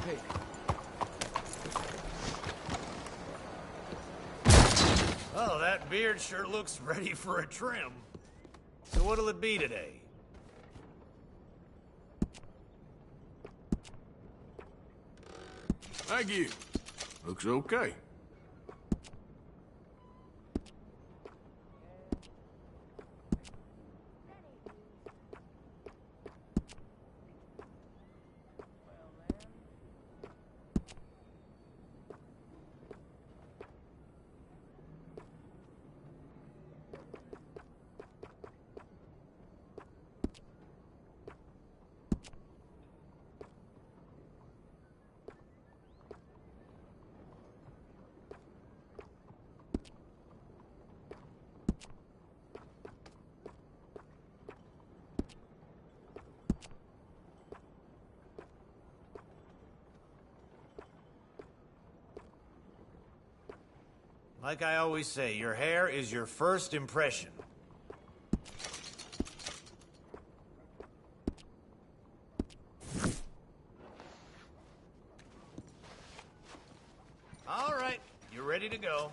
Hey. Oh, that beard sure looks ready for a trim. So what'll it be today? Thank you. Looks okay. Like I always say, your hair is your first impression. All right, you're ready to go.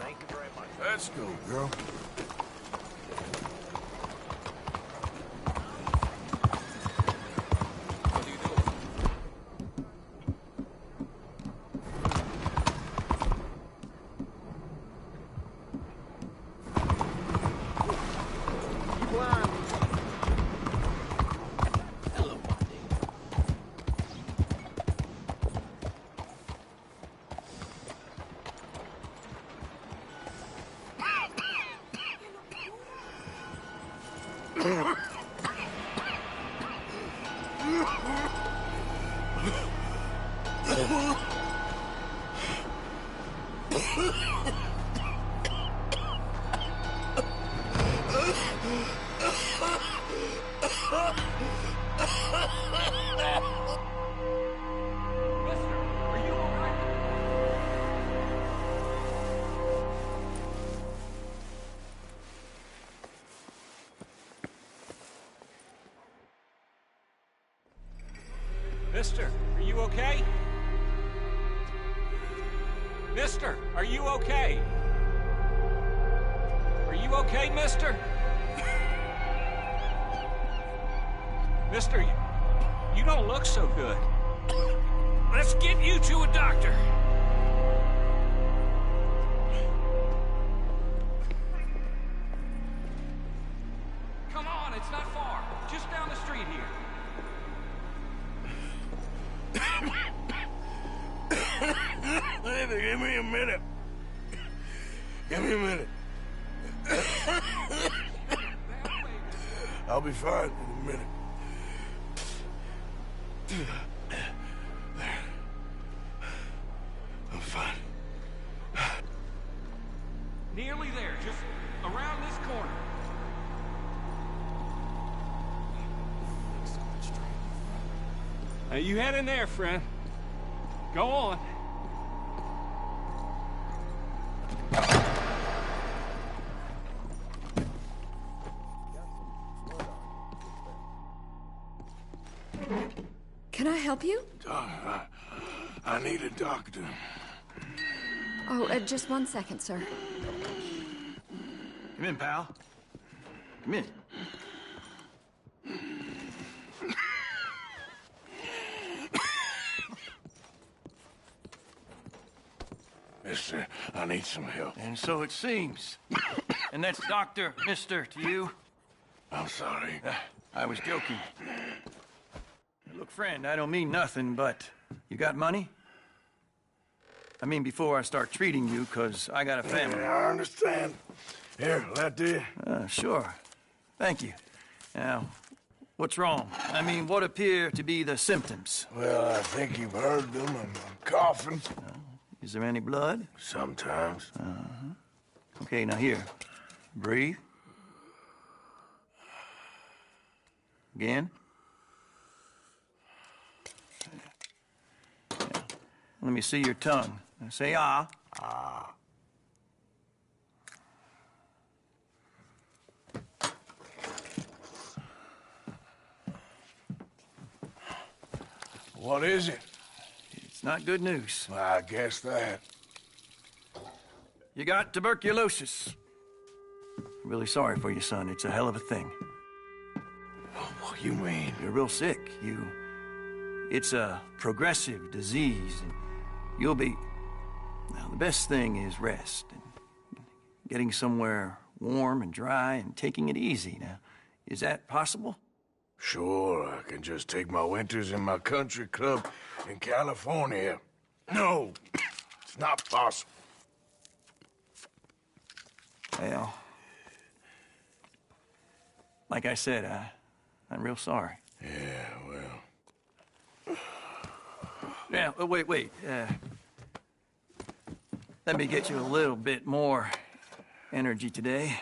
Thank you very much. Let's go, girl. Mister, are you okay? Mister, are you okay? Are you okay, mister? Mister, you don't look so good. Let's get you to a doctor. Come on, it's not far. Just down the street here. Give me a minute. Give me a minute. I'll be fine in a minute. There. I'm fine. Nearly there, just around this corner. Now you head in there, friend. Go on. Can I help you? I need a doctor. Oh, just 1 second, sir. Come in, pal. Come in. Mister, I need some help. And so it seems. And that's Dr. Mister to you? I'm sorry. I was joking. Look, friend, I don't mean nothing, but you got money? I mean, before I start treating you, 'cause I got a family. Yeah, I understand. Here, that do you? Sure. Thank you. Now, what's wrong? I mean, what appear to be the symptoms? Well, I think you've heard them. I'm coughing. Is there any blood? Sometimes. Okay, now here. Breathe. Again. Yeah. Let me see your tongue. Now say ah. Ah. What is it? It's not good news. I guess that. You got tuberculosis. I'm really sorry for you, son. It's a hell of a thing. What you mean? You're real sick. It's a progressive disease, and you'll be... Now, the best thing is rest, and getting somewhere warm and dry, and taking it easy. Now, is that possible? Sure, I can just take my winters in my country club in California. No, it's not possible. Well, like I said, I'm real sorry. Yeah, well... Now, wait. Let me get you a little bit more energy today.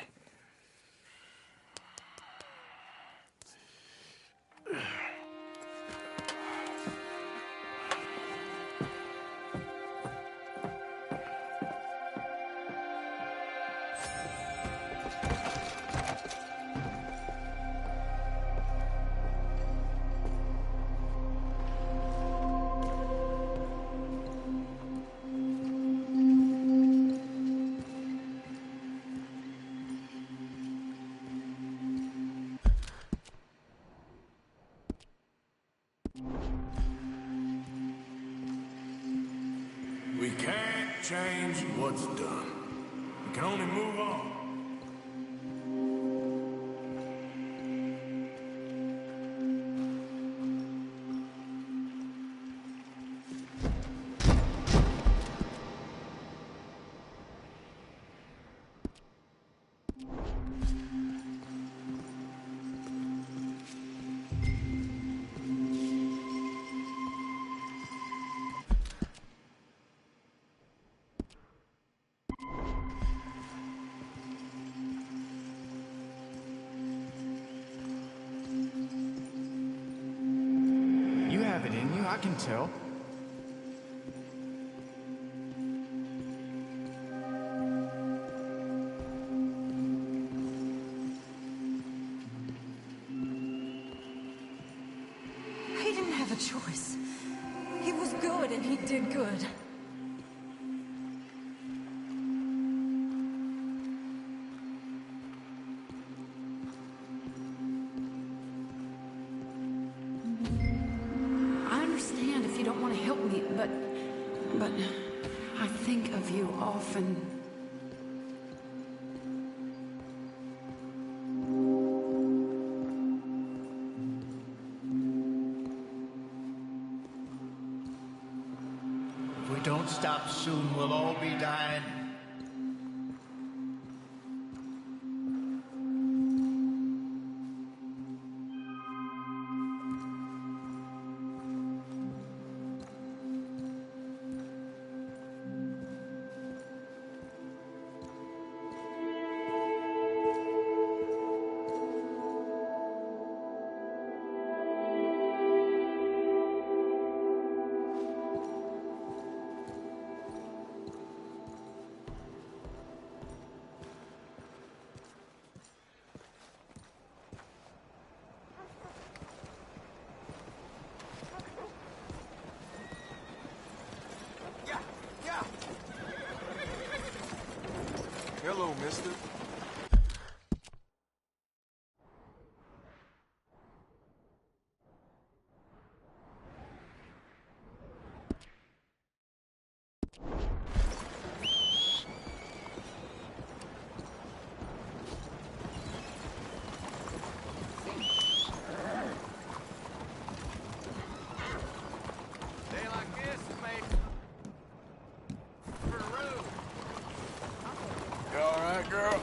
We can't change what's done. We can only move on. You have it in you, I can tell. He didn't have a choice. He was good and he did good. I understand if you don't want to help me, but I think of you often. If we don't stop soon, we'll all be dying. Hello, mister. Day like this is made for the road. You all right, girl?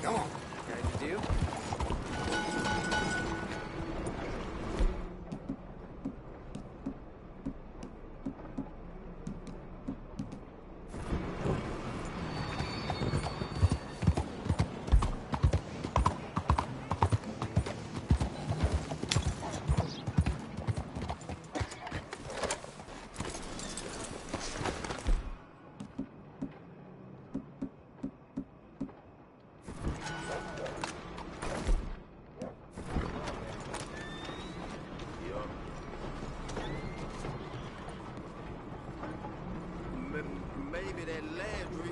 Come on. Ready to do? maybe that Landry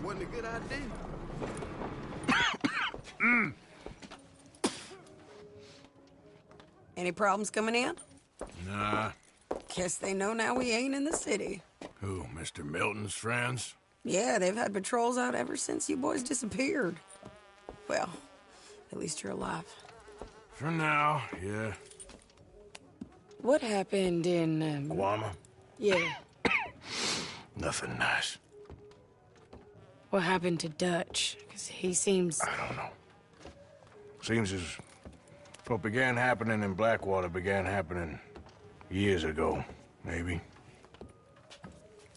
wasn't a good idea. Any problems coming in? Nah. Guess they know now we ain't in the city. Who, Mr. Milton's friends? Yeah, they've had patrols out ever since you boys disappeared. Well, at least you're alive. For now, yeah. What happened in, Guama? Yeah. Nothing nice. What happened to Dutch? Because he seems... I don't know. Seems as what began happening in Blackwater began happening years ago, maybe.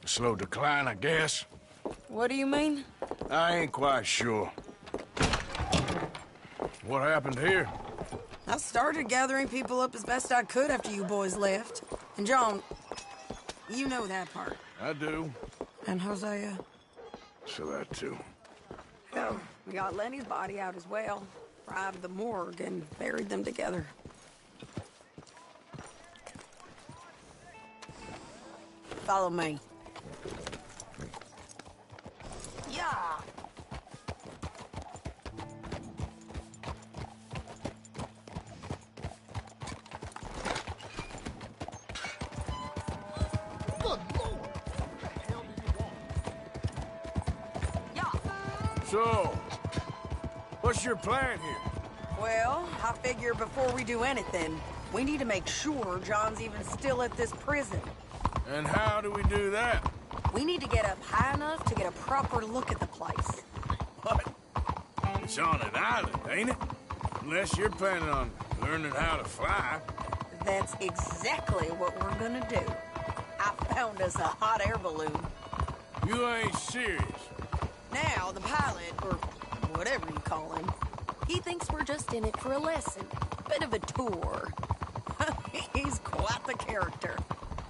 A slow decline, I guess. What do you mean? I ain't quite sure. What happened here? I started gathering people up as best I could after you boys left. And John, you know that part. I do. And Hosea? So that too. Hell, we got Lenny's body out as well. Arrived the morgue and buried them together. Follow me. Yeah. So, what's your plan here? Well, I figure before we do anything, we need to make sure John's even still at this prison. And how do we do that? We need to get up high enough to get a proper look at the place. What? It's on an island, ain't it? Unless you're planning on learning how to fly. That's exactly what we're gonna do. I found us a hot air balloon. You ain't serious. Now, the pilot, or whatever you call him, he thinks we're just in it for a lesson. Bit of a tour. He's quite the character.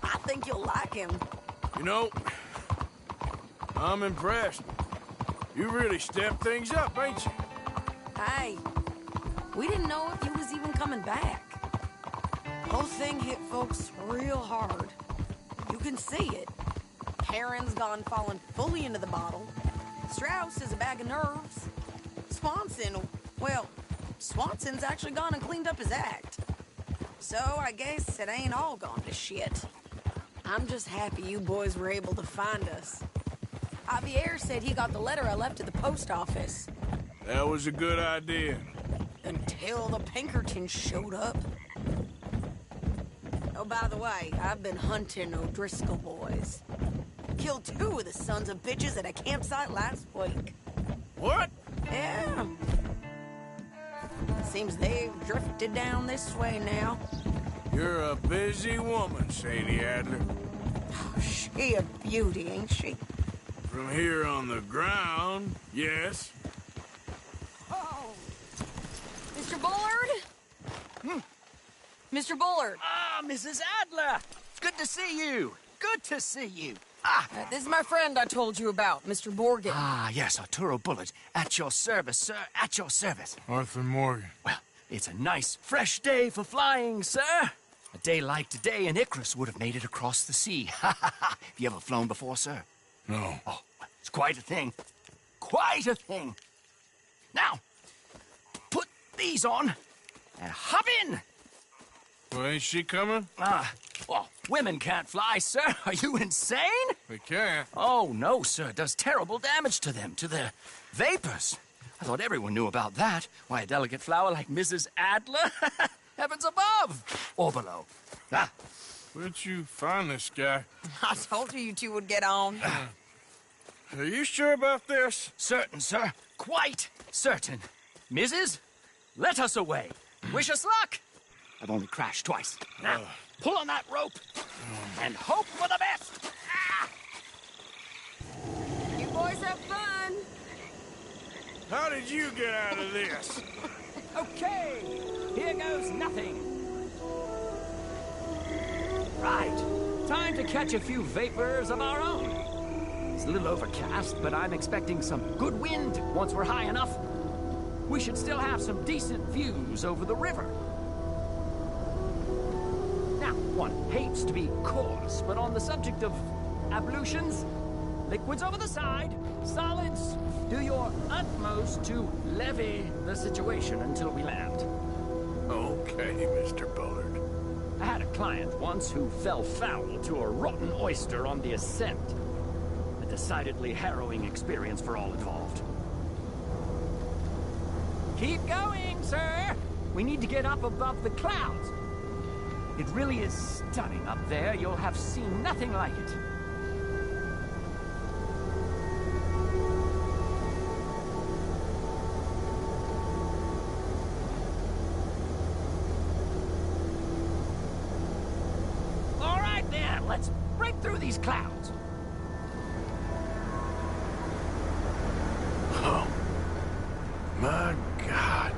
I think you'll like him. You know, I'm impressed. You really stepped things up, ain't you? Hey, we didn't know if he was even coming back. Whole thing hit folks real hard. You can see it. Heron's gone falling fully into the bottle. Strauss is a bag of nerves. Swanson's actually gone and cleaned up his act. So I guess it ain't all gone to shit. I'm just happy you boys were able to find us. Javier said he got the letter I left at the post office. That was a good idea. Until the Pinkertons showed up. Oh, by the way, I've been hunting O'Driscoll boys. Killed 2 of the sons of bitches at a campsite last week. What? Yeah. Seems they've drifted down this way now. You're a busy woman, Sadie Adler. Oh, she a beauty, ain't she? From here on the ground, yes. Oh! Mr. Bullard? Mr. Bullard! Ah, Mrs. Adler! It's good to see you. Good to see you. This is my friend I told you about, Mr. Morgan. Ah, yes, Arturo Bullard. At your service, sir. At your service. Arthur Morgan. Well, it's a nice, fresh day for flying, sir. A day like today, an Icarus would have made it across the sea. Have you ever flown before, sir? No. Oh, it's quite a thing. Quite a thing. Now, put these on and hop in. Well, ain't she coming? Well, women can't fly, sir. Are you insane? They can't. Oh, no, sir. It does terrible damage to them, to their vapors. I thought everyone knew about that. Why, a delicate flower like Mrs. Adler? Heavens above or below. Where'd you find this guy? I told you two would get on. Are you sure about this? Certain, sir. Quite certain. Mrs., let us away. Wish us luck. I've only crashed twice. Now, pull on that rope and hope for the best. You boys have fun. How did you get out of this? Okay, here goes nothing. Right, time to catch a few vapors of our own. It's a little overcast, but I'm expecting some good wind once we're high enough. We should still have some decent views over the river. Now, one hates to be coarse, but on the subject of ablutions, Liquids over the side. Solids, do your utmost to levy the situation until we land. Okay, Mr. Bullard. I had a client once who fell foul to a rotten oyster on the ascent. A decidedly harrowing experience for all involved. Keep going, sir! We need to get up above the clouds. It really is stunning up there. You'll have seen nothing like it. All right, then. Let's break through these clouds. Oh, my God.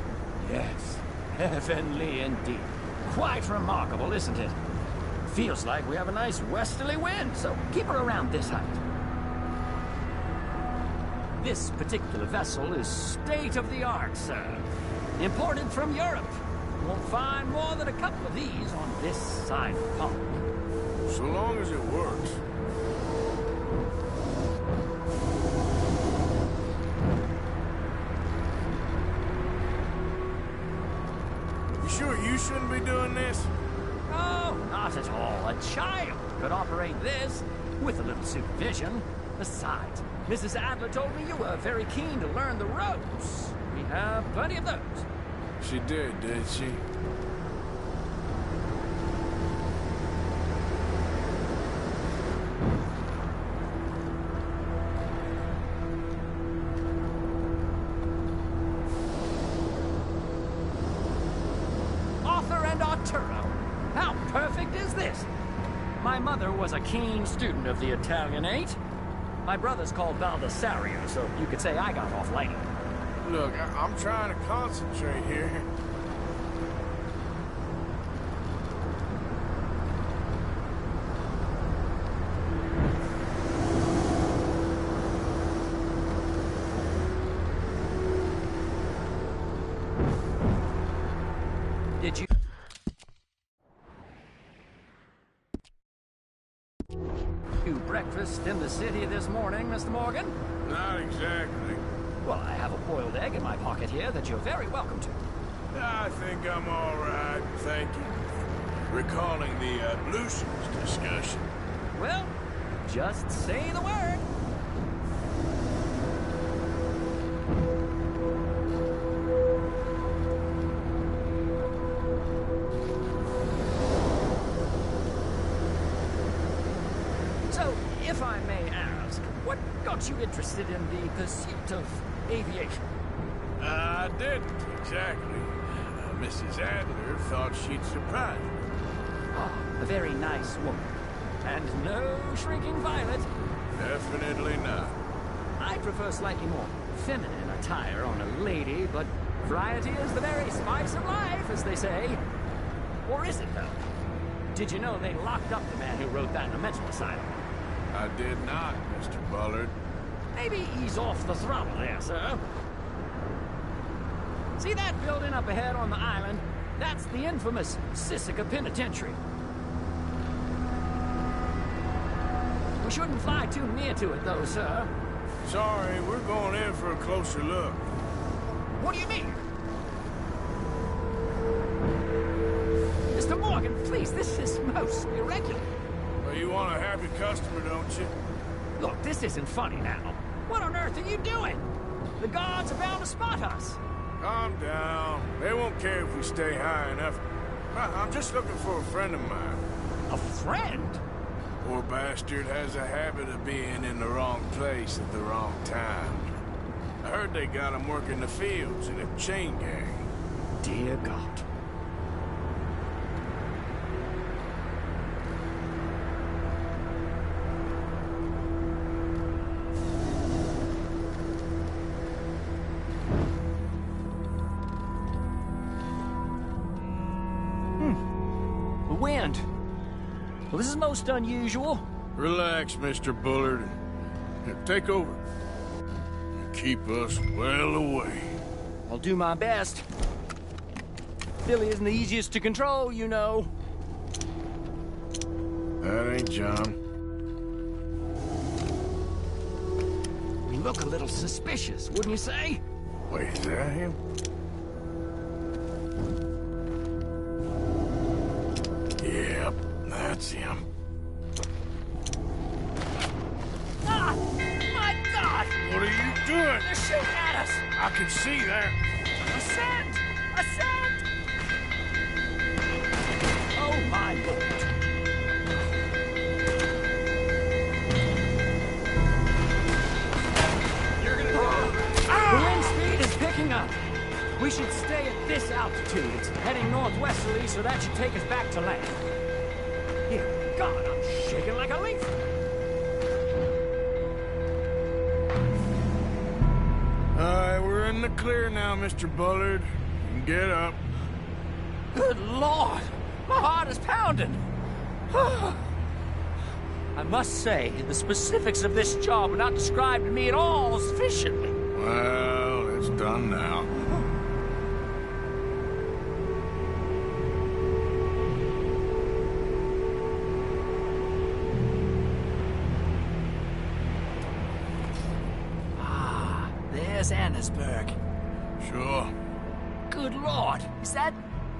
Yes, heavenly indeed. Quite remarkable, isn't it? Feels like we have a nice westerly wind, so keep her around this height. This particular vessel is state-of-the-art, sir. Imported from Europe. You won't find more than a couple of these on this side of the pond. So long as it works. You sure you shouldn't be doing this? Oh, not at all. A child could operate this with a little supervision. Besides, Mrs. Adler told me you were very keen to learn the ropes. We have plenty of those. She did she? Arthur and Arturo. How perfect is this? My mother was a keen student of the Italianate. My brother's called Baldessario, so you could say I got off lighting. Look, I'm trying to concentrate here. Did you... breakfast in the city this morning, Mr. Morgan? Not exactly. Well, I have a boiled egg in my pocket here that you're very welcome to. I think I'm all right, thank you. Recalling the ablutions discussion. Well, just say the word. So, if I may ask, what got you interested in the pursuit of aviation? I didn't, exactly. Mrs. Adler thought she'd surprise me. Ah, a very nice woman. And no shrinking violet. Definitely not. I prefer slightly more feminine attire on a lady, but variety is the very spice of life, as they say. Or is it, though? Did you know they locked up the man who wrote that in a mental asylum? I did not, Mr. Bullard. Maybe ease off the throttle there, sir. See that building up ahead on the island? That's the infamous Sisika Penitentiary. We shouldn't fly too near to it, though, sir. Sorry, we're going in for a closer look. What do you mean? Mr. Morgan, please, this is most irregular. Well, you want a happy customer, don't you? Look, this isn't funny now. What on earth are you doing? The guards are bound to spot us. Calm down. They won't care if we stay high enough. I'm just looking for a friend of mine. A friend? Poor bastard has a habit of being in the wrong place at the wrong time. I heard they got him working the fields in a chain gang. Dear God. The wind. Well, this is most unusual. Relax, Mr. Bullard. Here, take over. Keep us well away. I'll do my best. Billy isn't the easiest to control, you know. That ain't John. look a little suspicious, wouldn't you say? Wait, is that him? Yep, that's him. Ah! My God! What are you doing? They're shooting at us! I can see that. Ascend! Ascend! Oh, my Lord. The wind speed is picking up. We should stay at this altitude. It's heading northwesterly, so that should take us back to land. Dear God, I'm shaking like a leaf. All right, we're in the clear now, Mr. Bullard. Get up. Good Lord! My heart is pounding. I must say, the specifics of this job were not described to me at all sufficiently. Well, it's done now. Ah, there's Annesburg. Sure. Good Lord, is that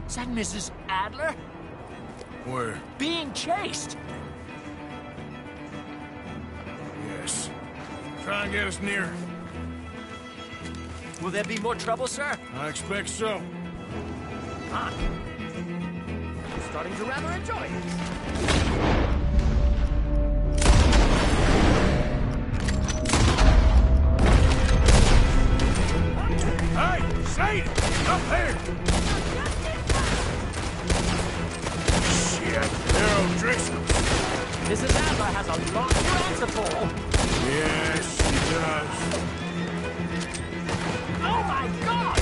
Mrs. Adler? Where? Being chased. Yes. Try and get us near. Will there be more trouble, sir? I expect so. Huh? I'm starting to rather enjoy it. Hey, Sadie! Up here! Shit, they're O'Driscoll. Mrs. Adler has a lot to answer for. Yes, she does. Oh my God!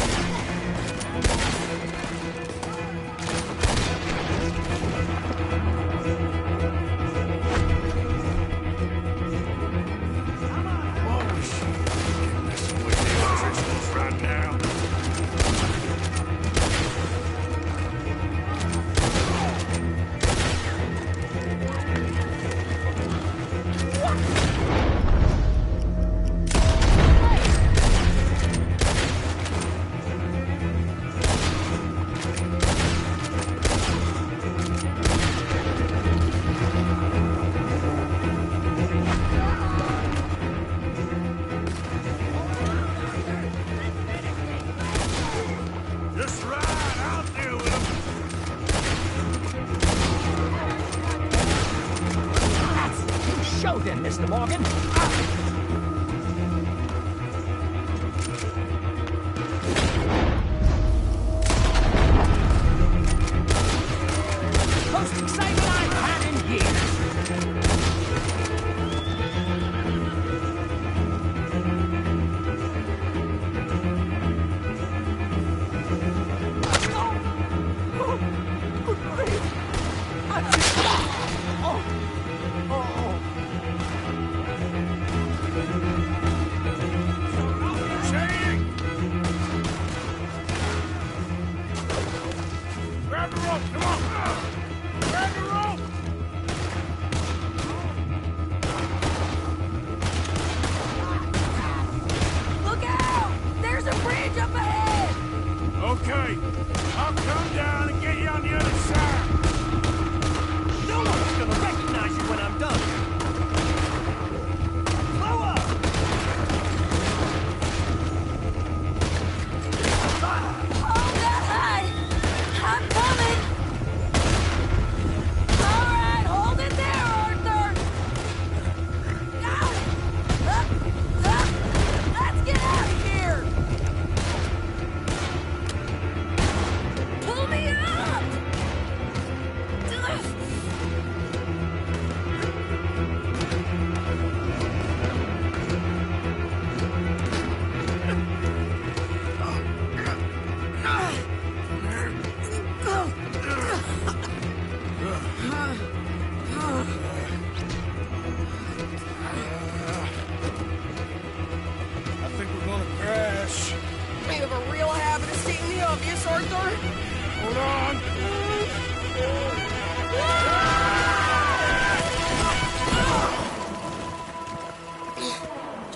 Holy shit. Messing with the O'Driscolls right now. Just right, I'll deal with them. Show them, Mr. Morgan. Most excitement I've had in years.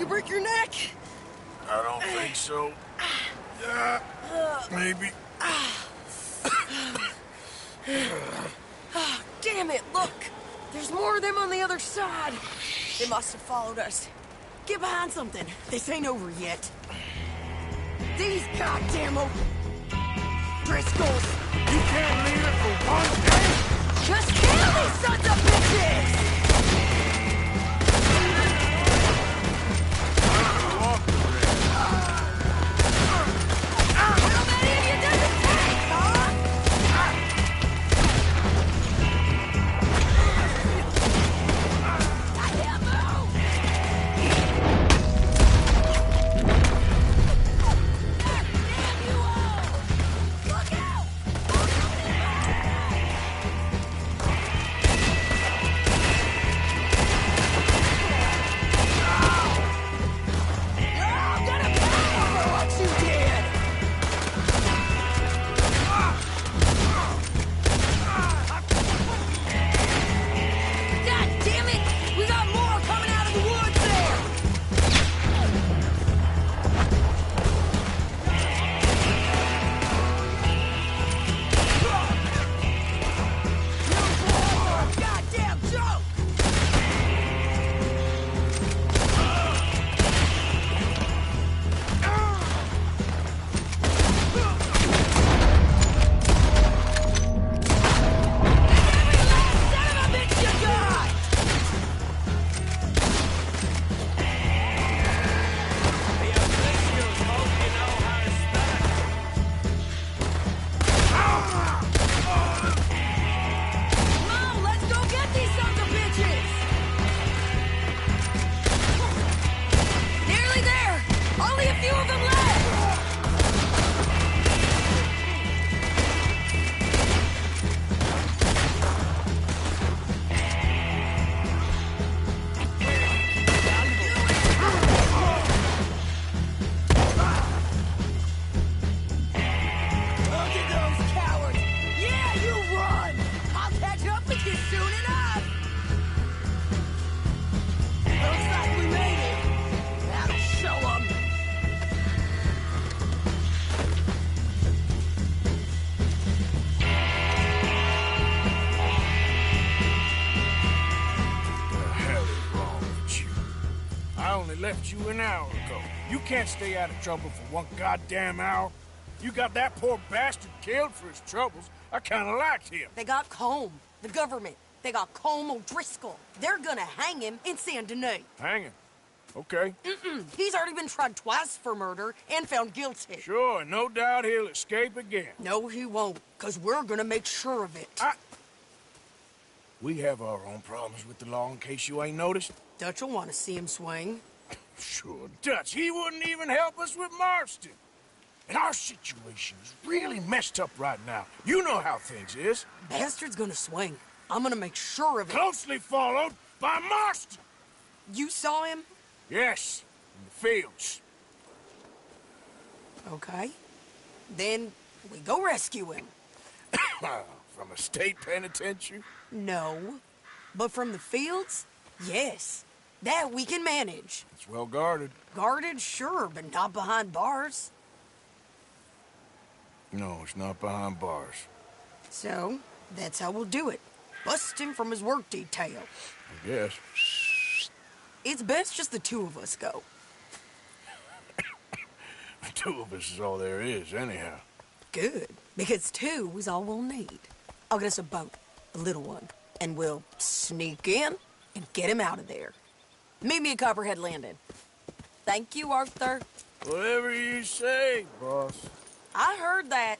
break your neck? I don't think so. Maybe. Damn it, look! There's more of them on the other side. They must have followed us. Get behind something. This ain't over yet. These goddamn Driscolls! You can't leave it for one day! Just kill these sons of bitches! How many of you does it take, huh? Goddamn move! Damn you all! Look out! You're all gonna pay for what you did! God damn it! We got more coming out of the woods there! Goddamn joke! Every last son of a bitch you got! Come on, let's go get these sons of bitches! Nearly there! Only a few of them left! Look at those cowards! Yeah, you run! I'll catch up with you soon enough! Looks like we made it. That'll show 'em. The hell is wrong with you? I only left you an hour ago. You can't stay out of trouble for one goddamn hour. You got that poor bastard killed for his troubles. I kinda liked him. They got Combe, the government. They got Combe O'Driscoll. They're gonna hang him in Saint Denis. Hanging. Okay. He's already been tried twice for murder and found guilty. Sure, no doubt he'll escape again. No, he won't, because we're gonna make sure of it. We have our own problems with the law in case you ain't noticed. Dutch will want to see him swing. Sure, Dutch, he wouldn't even help us with Marston. And our situation is really messed up right now. You know how things is. Bastard's gonna swing. I'm gonna make sure of it. Closely followed by Marston. You saw him? Yes, in the fields. Okay. Then we go rescue him. From a state penitentiary? No. But from the fields? Yes. That we can manage. It's well guarded. Guarded, sure, but not behind bars. No, it's not behind bars. So, that's how we'll do it. Bust him from his work detail. I guess. It's best just the two of us go. The two of us is all there is, anyhow. Good, because two is all we'll need. I'll get us a boat, a little one, and we'll sneak in and get him out of there. Meet me at Copperhead Landing. Thank you, Arthur. Whatever you say, boss. I heard that.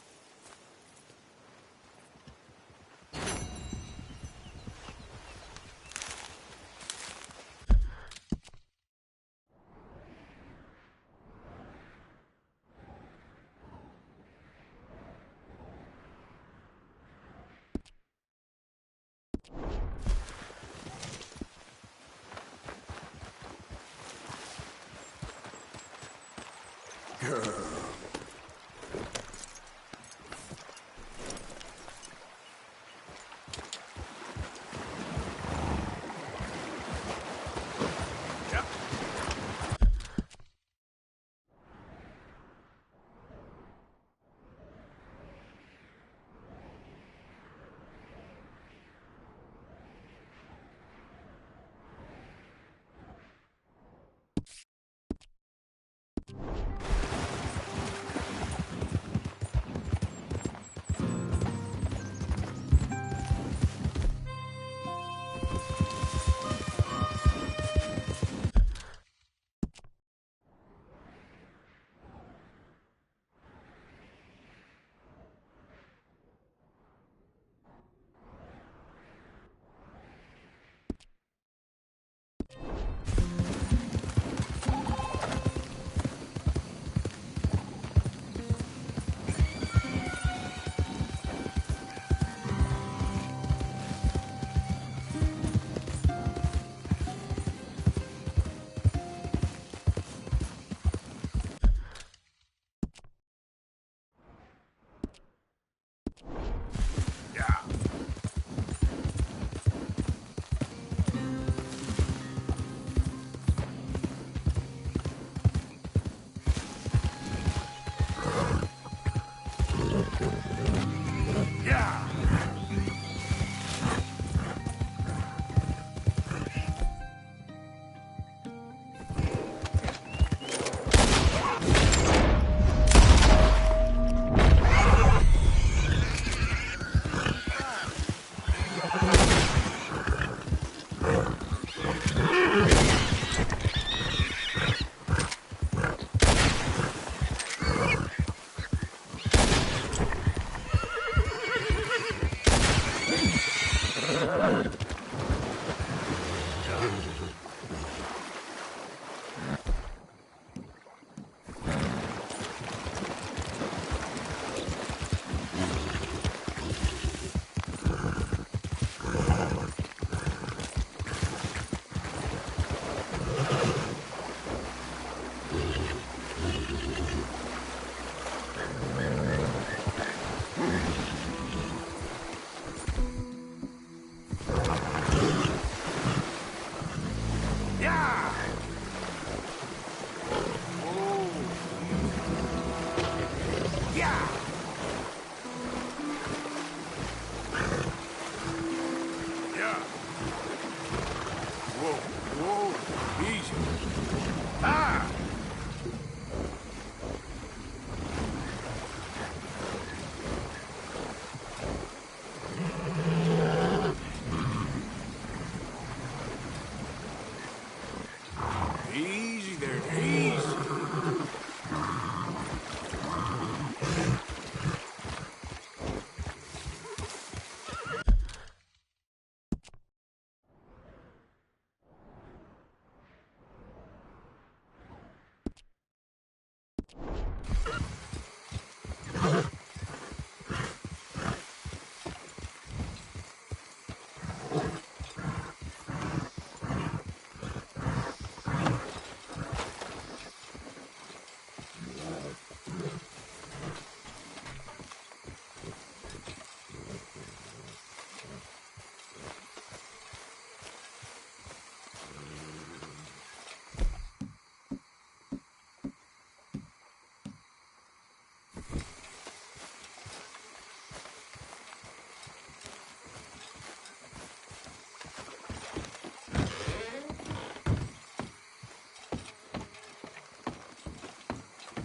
Easy there, easy.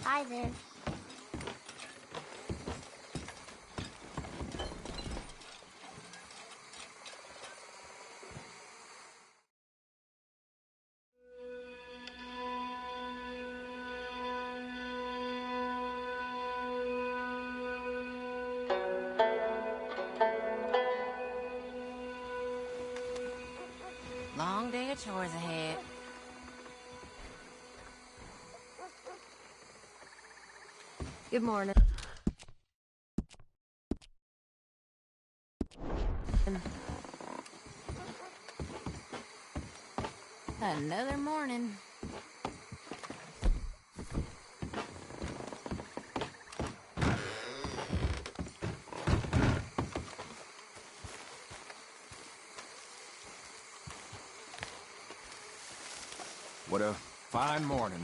Hi there. Long day of chores ahead. Good morning. Another morning. What a fine morning.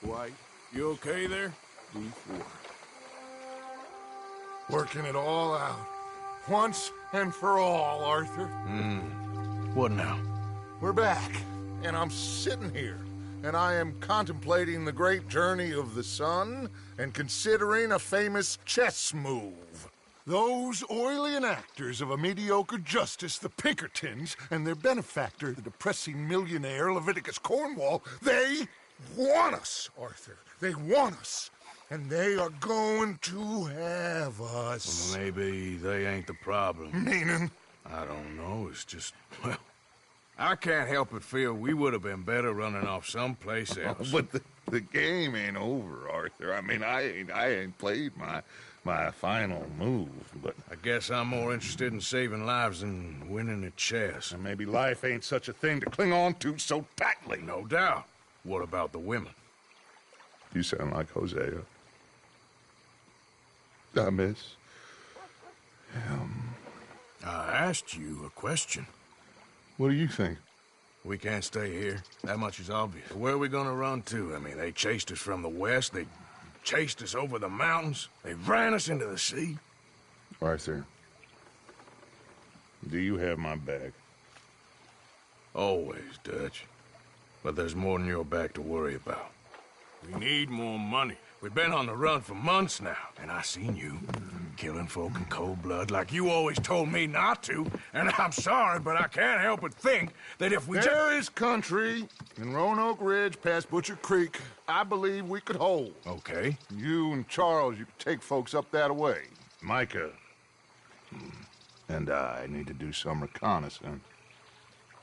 White, you okay there? D4. Working it all out. once and for all, Arthur. What now? We're back, and I'm sitting here, and I am contemplating the great journey of the sun and considering a famous chess move. Those oily enactors of a mediocre justice, the Pinkertons, and their benefactor, the depressing millionaire Leviticus Cornwall, they want us, Arthur. They want us. And they are going to have us. Well, maybe they ain't the problem. Meaning? I don't know. It's just, well, I can't help but feel we would have been better running off someplace else. But the game ain't over, Arthur. I mean, I ain't played my final move, but... I guess I'm more interested in saving lives than winning at chess. And maybe life ain't such a thing to cling on to so tightly. No doubt. What about the women? You sound like Hosea. I miss him. I asked you a question. What do you think? We can't stay here. That much is obvious. Where are we gonna run to? I mean, they chased us from the west. They chased us over the mountains. They ran us into the sea. Arthur, do you have my back? Always, Dutch. But there's more than your back to worry about. We need more money. We've been on the run for months now, and I seen you killing folk in cold blood like you always told me not to. And I'm sorry, but I can't help but think that if we There is country in Roanoke Ridge past Butcher Creek I believe we could hold. Okay. You and Charles, you could take folks up that way. Micah and I need to do some reconnaissance.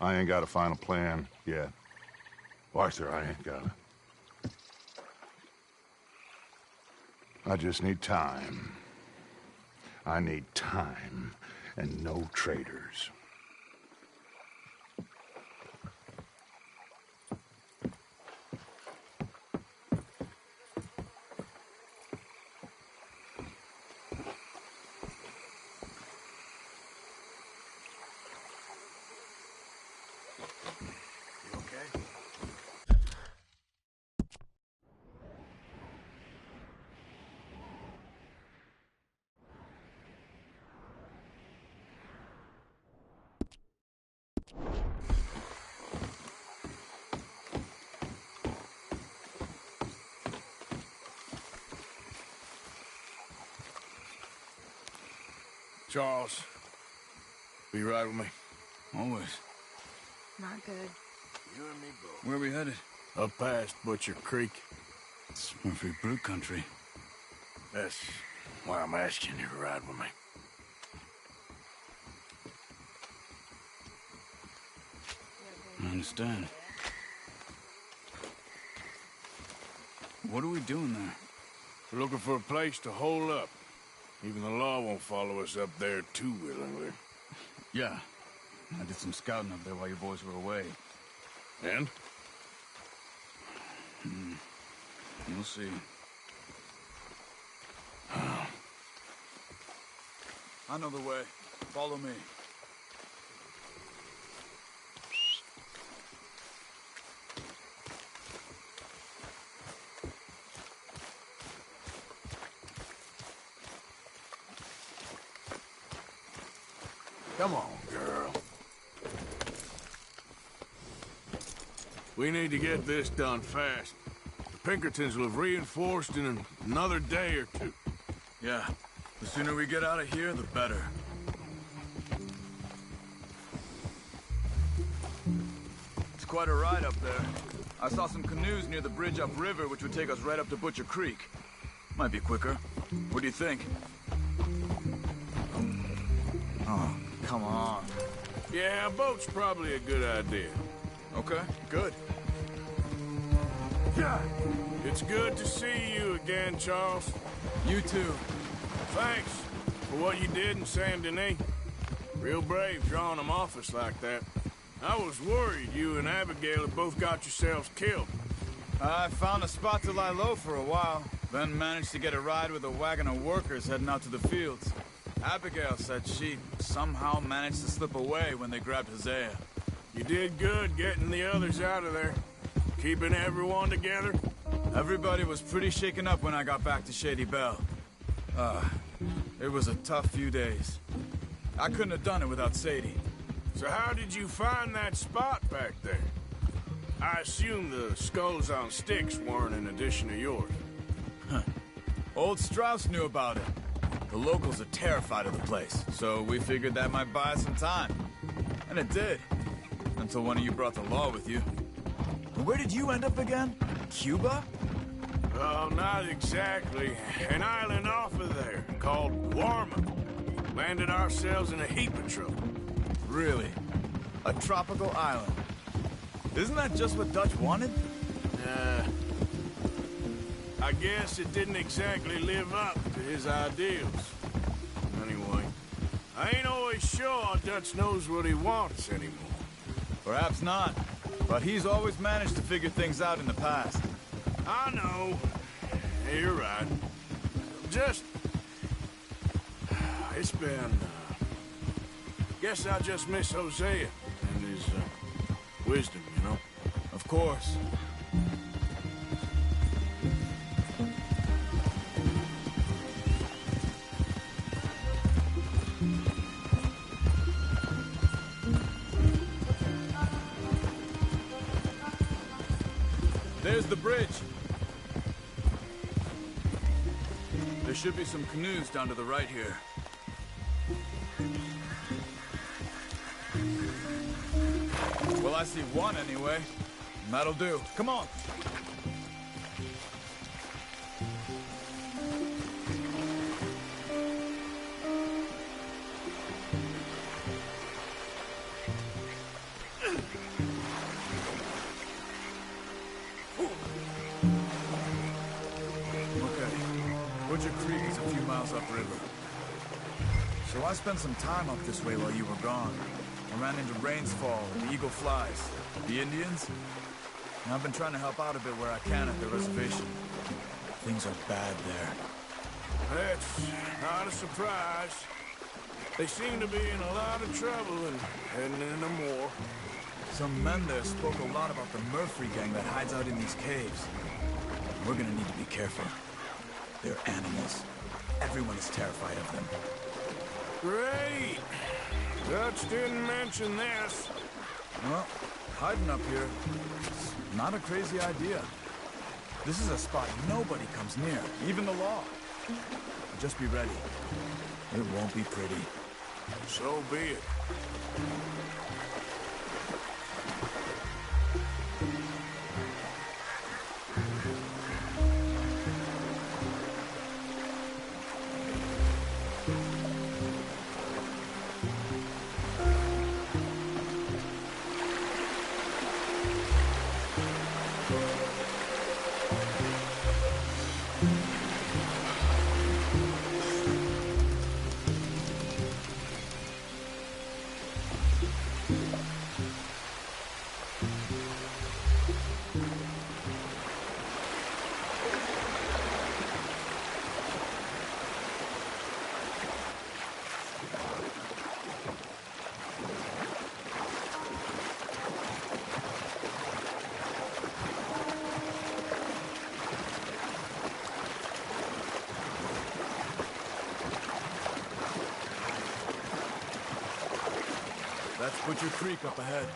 I ain't got a final plan yet. Arthur, I ain't got it. I just need time. I need time and no traitors. Charles, be right with me. Always. Not good. You and me both. Where are we headed? Up past Butcher Creek. It's Murphy Brook country. That's why I'm asking you to ride with me. I understand. What are we doing there? We're looking for a place to hole up. Even the law won't follow us up there too willingly. Yeah. I did some scouting up there while you boys were away. And? You'll see. I know the way. Follow me. Come on, girl. We need to get this done fast. The Pinkertons will have reinforced in another day or two. Yeah. The sooner we get out of here, the better. It's quite a ride up there. I saw some canoes near the bridge upriver, which would take us right up to Butcher Creek. Might be quicker. What do you think? Oh, come on. Yeah, a boat's probably a good idea. Okay, good. Yeah. It's good to see you again, Charles. You too. Thanks for what you did in Saint Denis. Real brave drawing them off us like that. I was worried you and Abigail had both got yourselves killed. I found a spot to lie low for a while, then managed to get a ride with a wagon of workers heading out to the fields. Abigail said she somehow managed to slip away when they grabbed Hosea. You did good getting the others out of there. Keeping everyone together. Everybody was pretty shaken up when I got back to Shady Belle. It was a tough few days. I couldn't have done it without Sadie. So how did you find that spot back there? I assume the skulls on sticks weren't an addition of yours. Old Strauss knew about it. The locals are terrified of the place, so we figured that might buy us some time. And it did. Until one of you brought the law with you. Where did you end up again? Cuba? Oh, not exactly. An island off of there, called Warma. Landed ourselves in a heap of trouble. Really? A tropical island? Isn't that just what Dutch wanted? I guess it didn't exactly live up to his ideals. Anyway, I ain't always sure Dutch knows what he wants anymore. Perhaps not. But he's always managed to figure things out in the past. I know. Yeah, you're right. Just... It's been... Guess I just miss Hosea and his wisdom, you know? Of course. There's the bridge. There should be some canoes down to the right here. Well, I see one anyway. And that'll do. Come on. Butcher Creek is a few miles upriver. So I spent some time up this way while you were gone. I ran into Rains Fall and the Eagle Flies. The Indians? And I've been trying to help out a bit where I can at the reservation. Things are bad there. That's not a surprise. They seem to be in a lot of trouble and heading into more. Some men there spoke a lot about the Murphy gang that hides out in these caves. We're gonna need to be careful. They're animals. Everyone is terrified of them. Great! Dutch didn't mention this. Well, hiding up here is not a crazy idea. This is a spot nobody comes near, even the law. Just be ready. It won't be pretty. So be it. That's Butcher Creek up ahead.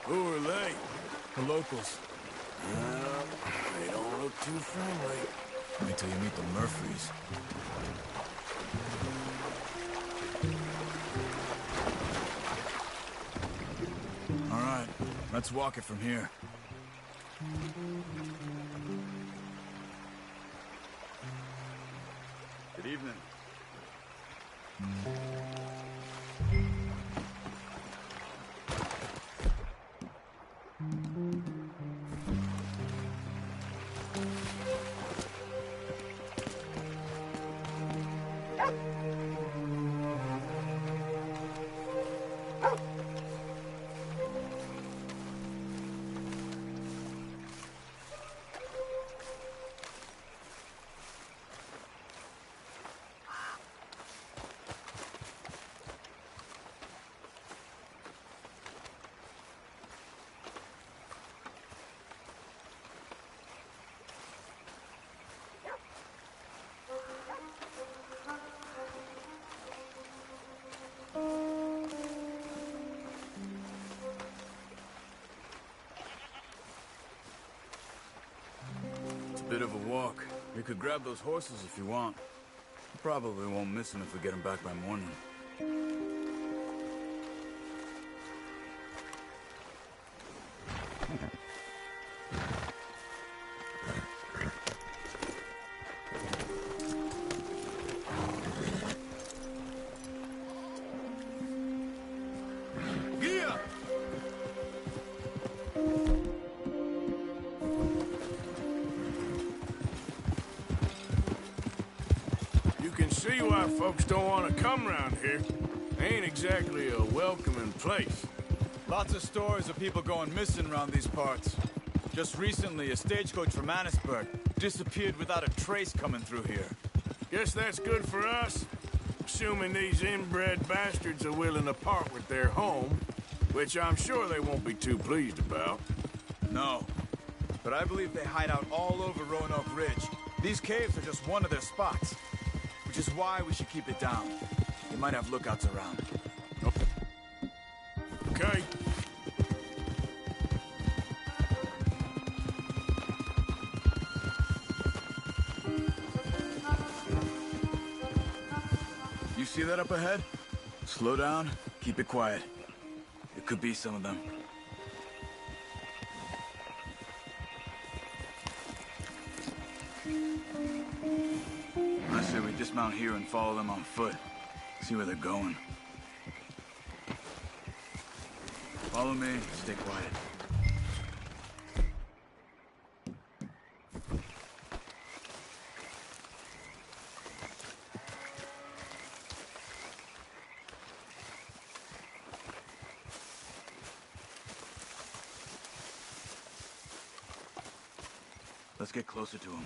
Who are they? The locals. They don't look too friendly. Wait till you meet the Murphys. All right, let's walk it from here. Good evening. a bit of a walk. We could grab those horses if you want. Probably won't miss them if we get them back by morning. See why folks don't want to come around here. Ain't exactly a welcoming place. Lots of stories of people going missing around these parts. Just recently, a stagecoach from Annisburg disappeared without a trace coming through here. Guess that's good for us. Assuming these inbred bastards are willing to part with their home, which I'm sure they won't be too pleased about. No. But I believe they hide out all over Roanoke Ridge. These caves are just one of their spots. Which is why we should keep it down. They might have lookouts around. Okay. You see that up ahead? Slow down, keep it quiet. It could be some of them. I say we dismount here and follow them on foot. See where they're going. Follow me, stay quiet. Let's get closer to them.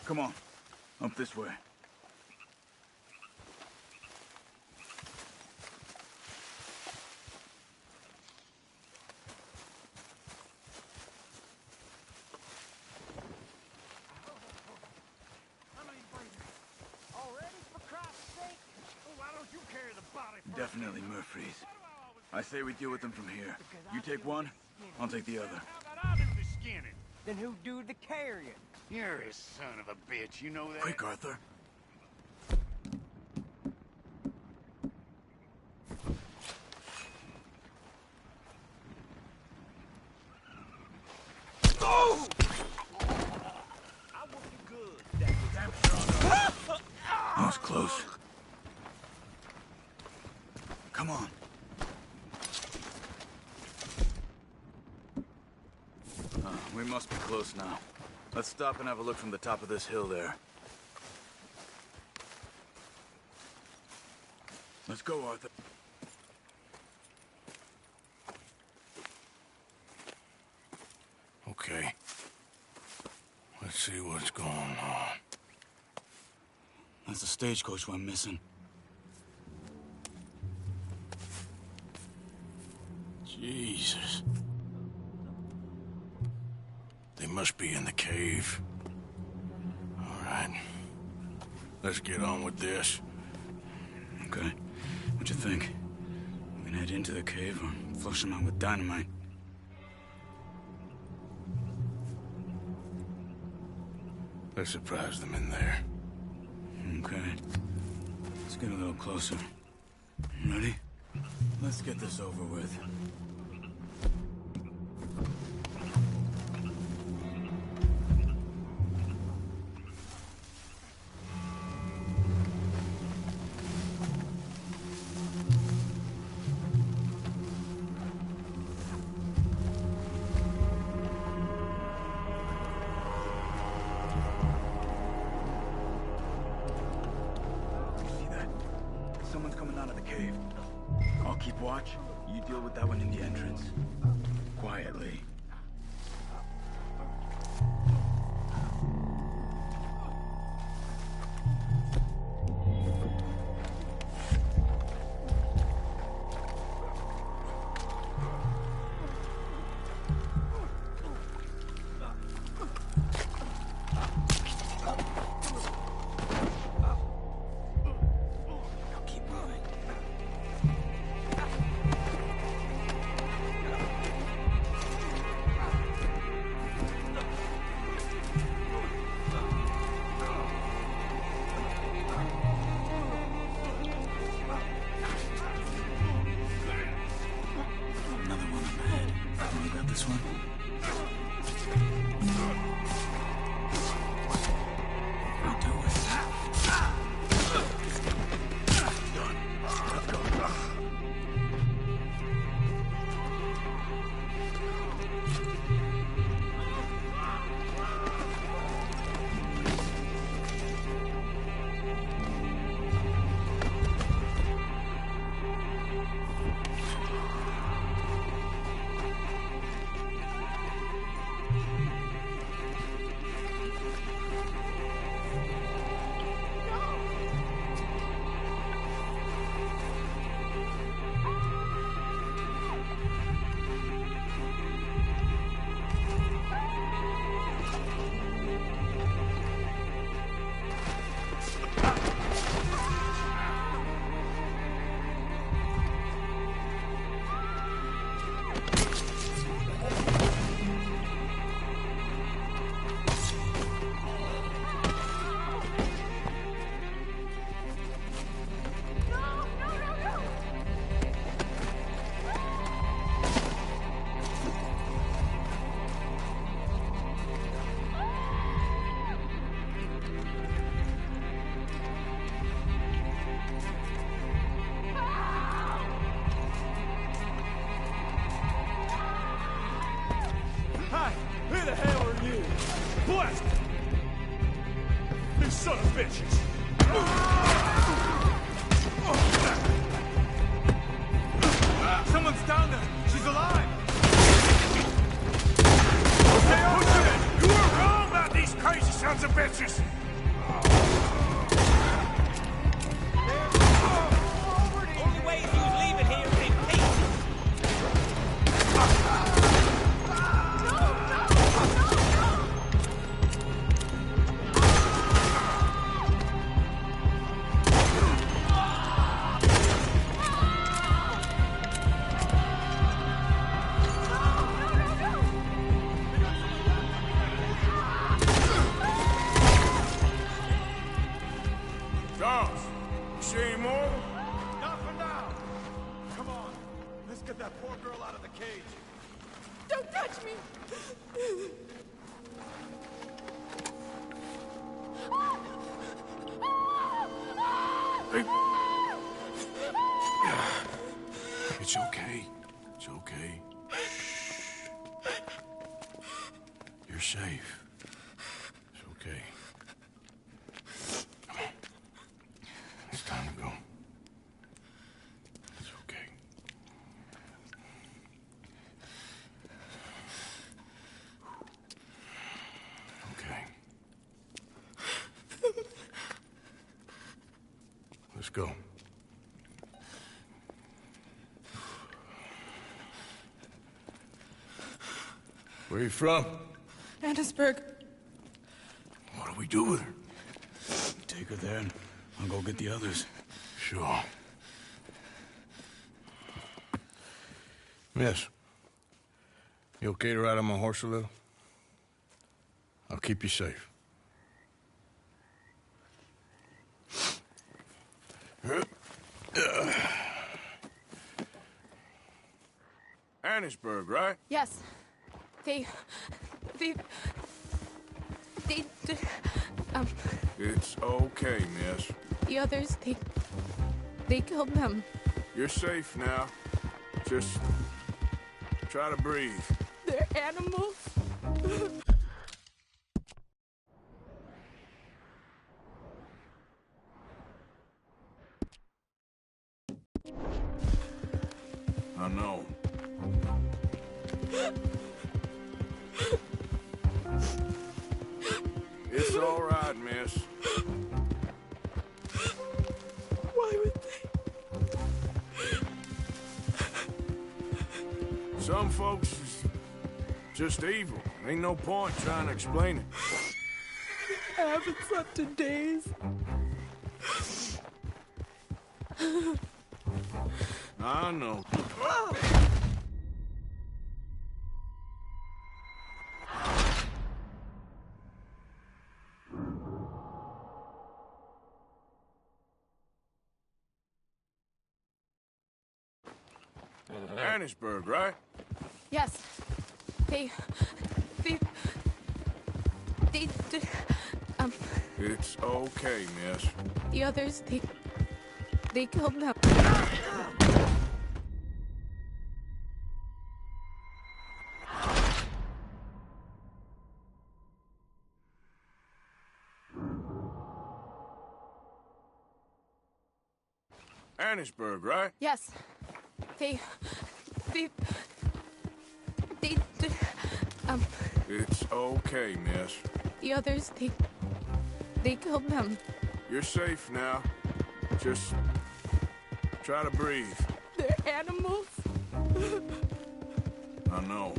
Come on, up this way. Definitely Murphy's. I say we deal with them from here. You take one, I'll take the other. Then who do the carrying? You're a son of a bitch, you know that? Quick, Arthur. Oh! That was close. Come on. We must be close now. Let's stop and have a look from the top of this hill there. Let's go, Arthur. Okay. Let's see what's going on. That's the stagecoach went missing. Jesus. They must be in the cave. All right. Let's get on with this. Okay. What you think? We can head into the cave or flush them out with dynamite. Let's surprise them in there. Okay. Let's get a little closer. Ready? Let's get this over with. Someone's coming out of the cave. I'll keep watch. You deal with that one in the entrance. Quietly. blessed! These son of bitches! Someone's down there! She's alive! You were wrong about these crazy sons of bitches! Only way he was leaving here in peace. Charles, you see any more? Not for now! Come on, let's get that poor girl out of the cage. Don't touch me! It's okay. It's okay. You're safe. It's okay. Come on. It's time to go. It's okay. Okay. Let's go. Where you from? Annesburg. What do we do with her? Take her there and I'll go get the others. Sure. Miss, you okay to ride on my horse a little? I'll keep you safe. Annesburg, right? Yes. They... It's okay, miss. The others, they killed them. You're safe now. Just try to breathe. They're animals. I know. It's all right, miss. Why would they? Some folks is just evil. Ain't no point trying to explain it. I haven't slept in days. I know. Annesburg, right? Yes. They... It's okay, miss. The others, they killed them. Annesburg, right? Yes. They... It's okay, miss. The others, they killed them. You're safe now. Just try to breathe. They're animals. I know.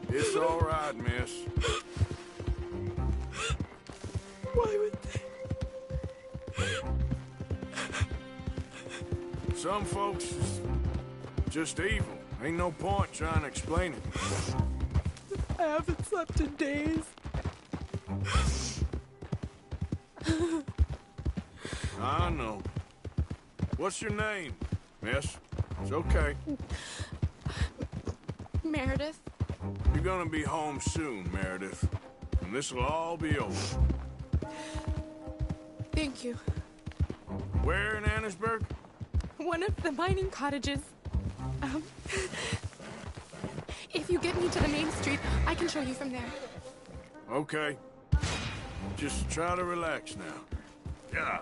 It's all right, miss. Why would they? Some folks is just evil. Ain't no point trying to explain it. I haven't slept in days. I know. What's your name, miss? It's okay. Meredith. You're gonna be home soon, Meredith. And this'll all be over. Thank you. Where in Annesburg? One of the mining cottages. If you get me to the main street, I can show you from there. Okay. Just try to relax now. Yeah.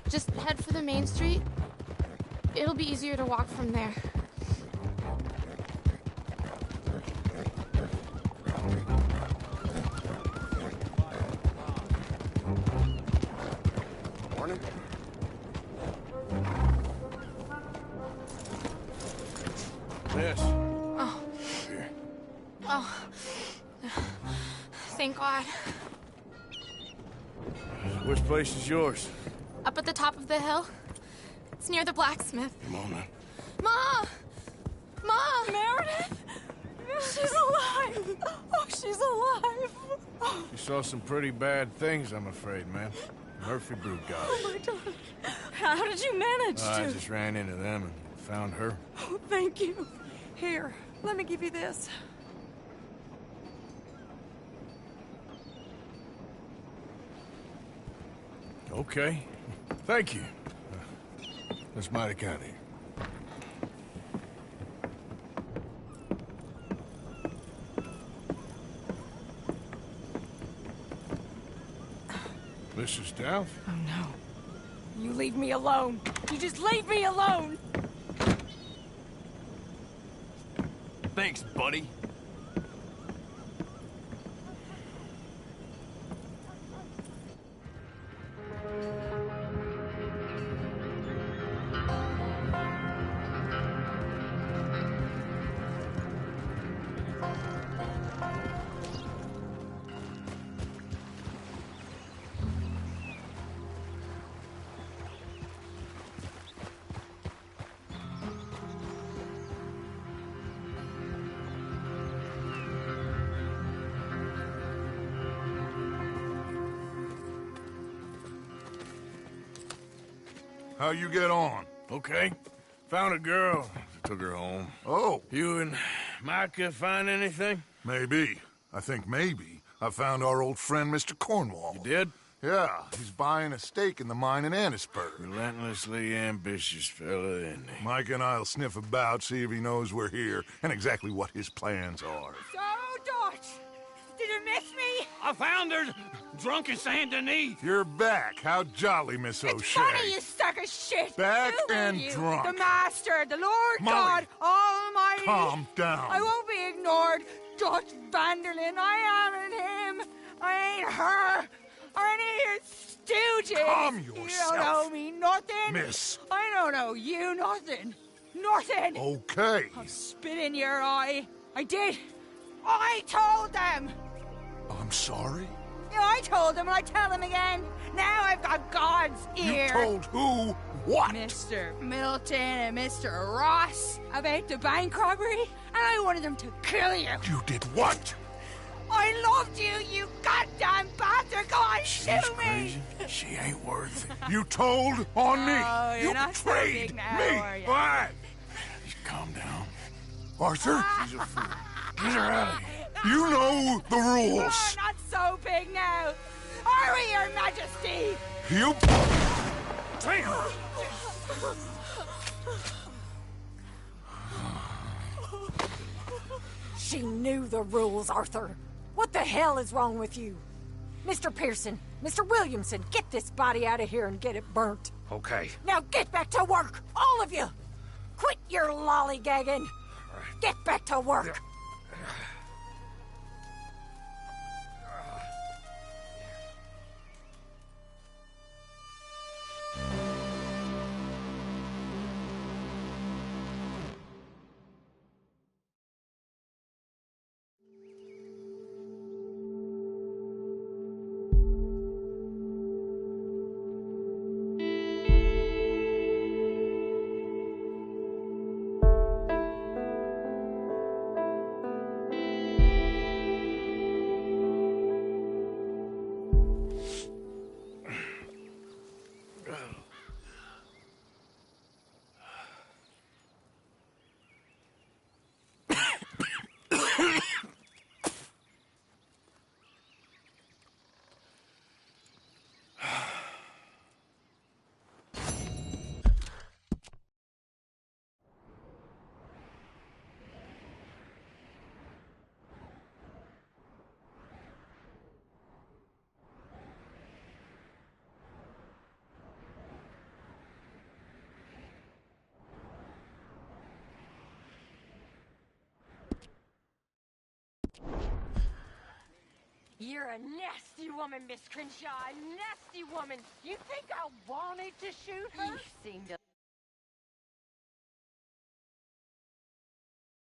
Just head for the main street. It'll be easier to walk from there. Morning. Yes. Oh. Here. Oh. Thank God. Which place is yours? Up at the top of the hill. It's near the blacksmith. Come on now. Ma! Ma! Meredith! She's alive! Oh, she's alive! She saw some pretty bad things, I'm afraid, man. Murphy Brood guys. Oh, my darling. How did you manage I to... just ran into them and found her. Oh, thank you. Here, let me give you this. Okay. Thank you. That's mighty kind of you. Mrs. Douth? Oh, no. You leave me alone. You just leave me alone. Thanks, buddy. How you get on? Okay. Found a girl. Took her home. Oh. You and Micah find anything? Maybe. I think maybe. I found our old friend, Mr. Cornwall. You did? Yeah, he's buying a stake in the mine in Annisburg. Relentlessly ambitious fella, isn't he? Mike and I'll sniff about, see if he knows we're here, and exactly what his plans are. So, Dutch, did you miss me? I found her drunk in Saint Denis. You're back. How jolly, Miss O'Shea. It's funny, you sack of shit. Back Who are and you? drunk. The Master, the Lord Molly, God Almighty. calm down. I won't be ignored. Dutch Vanderlyn, I am in him. I ain't her. Or any of your stooges. Calm You yourself. don't owe me nothing. Miss. I don't owe you nothing. Nothing. Okay. I'll spit in your eye. I did. I told them. I'm sorry? Yeah, I told them and I tell them again. Now I've got God's ear. You told who what? Mr. Milton and Mr. Ross about the bank robbery, and I wanted them to kill you. You did what? I loved you, you goddamn bastard! Go on, shoot me! She ain't worth it. You told on me. Oh, you're You not so betrayed big now, me. are you? Why? Just calm down. Arthur, She's a fool. Get her out of here. you know the Oh, rules. not so big now. Are we, Your Majesty? You... She knew the rules, Arthur. What the hell is wrong with you? Mr. Pearson, Mr. Williamson, get this body out of here and get it burnt. Okay. Now get back to work, all of you! Quit your lollygagging! Get back to work! You're a nasty woman, Miss Crenshaw. A nasty woman. You think I wanted to shoot her? You